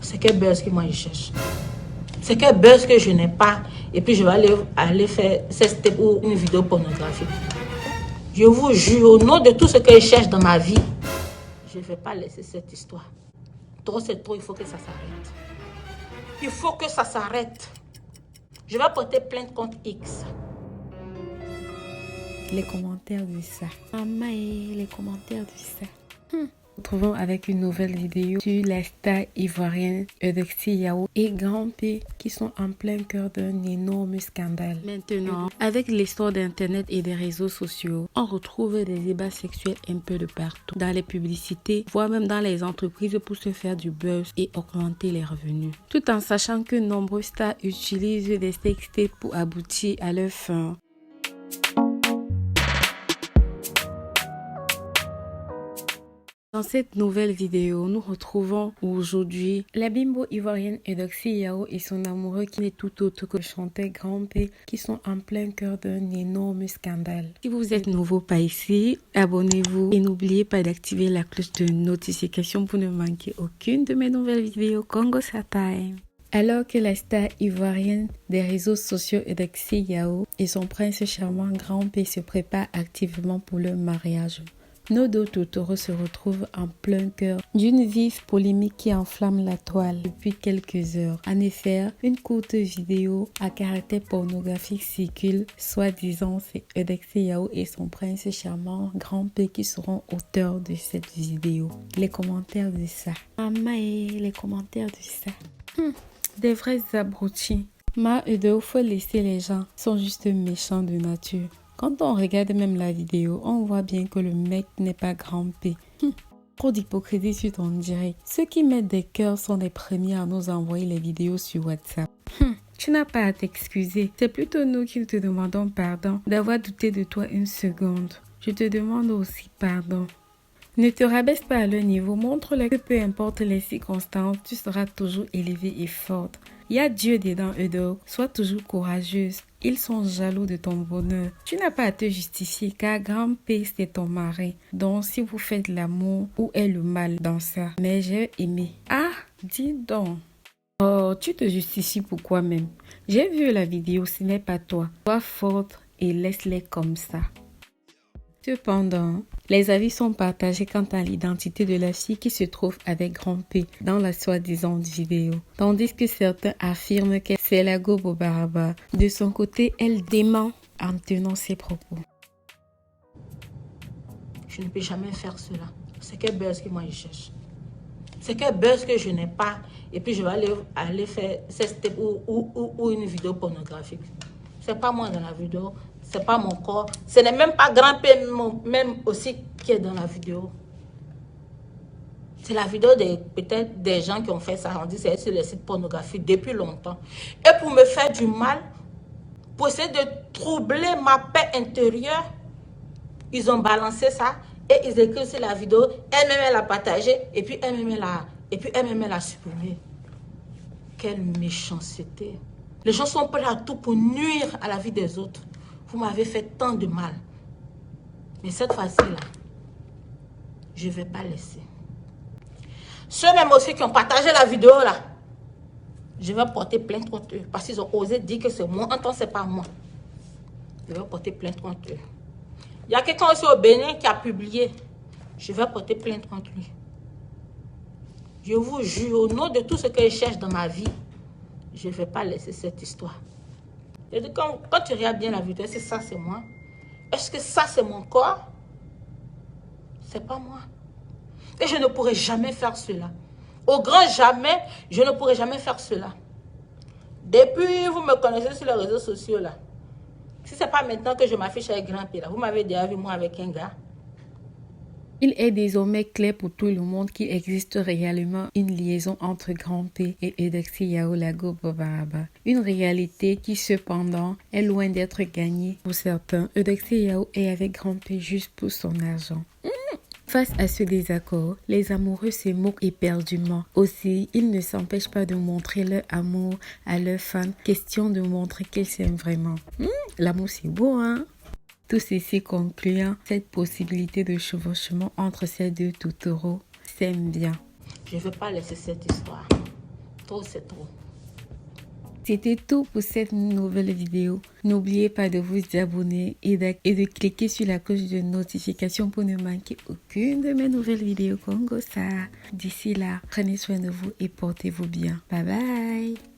C'est quel buzz que moi je cherche. C'est quel buzz que je n'ai pas. Et puis je vais aller faire ces steps ou une vidéo pornographique. Je vous jure, au nom de tout ce que je cherche dans ma vie, je ne vais pas laisser cette histoire. Trop c'est trop, il faut que ça s'arrête. Il faut que ça s'arrête. Je vais porter plainte contre X. Les commentaires de ça. Maman et les commentaires de ça. Retrouvons avec une nouvelle vidéo sur la star ivoirienne Eudoxie Yao et Grand P qui sont en plein cœur d'un énorme scandale. Maintenant, avec l'histoire d'internet et des réseaux sociaux, on retrouve des débats sexuels un peu de partout. Dans les publicités, voire même dans les entreprises pour se faire du buzz et augmenter les revenus. Tout en sachant que nombreux stars utilisent des sextapes pour aboutir à leur fin. Dans cette nouvelle vidéo, nous retrouvons aujourd'hui la bimbo ivoirienne Eudoxie Yao et son amoureux qui n'est tout autre que le chanteur Grand P qui sont en plein cœur d'un énorme scandale. Si vous êtes nouveau par ici, abonnez-vous et n'oubliez pas d'activer la cloche de notification pour ne manquer aucune de mes nouvelles vidéos. Congo Sa Time. Alors que la star ivoirienne des réseaux sociaux Eudoxie Yao et son prince charmant Grand P se préparent activement pour leur mariage, nos deux toutous se retrouvent en plein cœur d'une vive polémique qui enflamme la toile depuis quelques heures. En effet, une courte vidéo à caractère pornographique circule, soi-disant c'est Eudoxie Yao et son prince charmant Grand P qui seront auteurs de cette vidéo. Les commentaires de ça. Maman et les commentaires de ça. Des vrais abrutis. Ma Eudo, faut laisser les gens, sont juste méchants de nature. Quand on regarde même la vidéo, on voit bien que le mec n'est pas Grand P. Trop d'hypocrisie sur ton direct. Ceux qui mettent des cœurs sont les premiers à nous envoyer les vidéos sur WhatsApp. Tu n'as pas à t'excuser. C'est plutôt nous qui te demandons pardon d'avoir douté de toi une seconde. Je te demande aussi pardon. Ne te rabaisse pas à leur niveau. Montre-leur que peu importe les circonstances, tu seras toujours élevée et forte. Il y a Dieu dedans, Eudo. Sois toujours courageuse. Ils sont jaloux de ton bonheur. Tu n'as pas à te justifier car Grand P c'est ton mari. Donc si vous faites l'amour, où est le mal dans ça? Mais j'ai aimé. Ah, dis donc. Oh, tu te justifies pourquoi même? J'ai vu la vidéo, ce n'est pas toi. Sois forte et laisse-les comme ça. Cependant, les avis sont partagés quant à l'identité de la fille qui se trouve avec Grand P dans la soi-disant vidéo. Tandis que certains affirment que c'est la go Bobaraba. De son côté, elle dément en tenant ses propos. Je ne peux jamais faire cela. C'est quel buzz que moi je cherche. C'est quel buzz que je n'ai pas. Et puis je vais aller faire ces steps ou une vidéo pornographique. C'est pas moi dans la vidéo. C'est pas mon corps. Ce n'est même pas Grand P même aussi qui est dans la vidéo. C'est la vidéo peut-être des gens qui ont fait ça. On dit c'est sur les sites pornographiques depuis longtemps. Et pour me faire du mal, pour essayer de troubler ma paix intérieure, ils ont balancé ça et ils écrivent sur la vidéo. Elle-même elle a partagé et puis elle-même elle a supprimé. Quelle méchanceté. Les gens sont prêts à tout pour nuire à la vie des autres. Vous m'avez fait tant de mal. Mais cette fois-ci, là, je ne vais pas laisser. Ceux-mêmes aussi qui ont partagé la vidéo, là, je vais porter plainte contre eux. Parce qu'ils ont osé dire que c'est moi. En tant que ce n'est pas moi. Je vais porter plainte contre eux. Il y a quelqu'un aussi au Bénin qui a publié. Je vais porter plainte contre lui. Je vous jure, au nom de tout ce que je cherche dans ma vie, je ne vais pas laisser cette histoire. Et quand tu regardes bien la vidéo, est-ce que ça c'est moi? Est-ce que ça c'est mon corps? C'est pas moi. Et je ne pourrai jamais faire cela. Au grand jamais, je ne pourrai jamais faire cela. Depuis, vous me connaissez sur les réseaux sociaux là. Si ce n'est pas maintenant que je m'affiche avec Grand P là, vous m'avez déjà vu moi avec un gars. Il est désormais clair pour tout le monde qu'il existe réellement une liaison entre Grand P et Eudoxie Yao la go Bobaraba. Une réalité qui cependant est loin d'être gagnée pour certains. Eudoxie Yao est avec Grand P juste pour son argent. Face à ce désaccord, les amoureux se moquent éperdument. Aussi, ils ne s'empêchent pas de montrer leur amour à leurs fans. Question de montrer qu'ils s'aiment vraiment. L'amour c'est beau, hein? Tout ceci concluant cette possibilité de chevauchement entre ces deux toutouros s'aiment bien. Je ne veux pas laisser cette histoire. Trop, c'est trop. C'était tout pour cette nouvelle vidéo. N'oubliez pas de vous abonner et de cliquer sur la cloche de notification pour ne manquer aucune de mes nouvelles vidéos Congo ça. D'ici là, prenez soin de vous et portez-vous bien. Bye bye.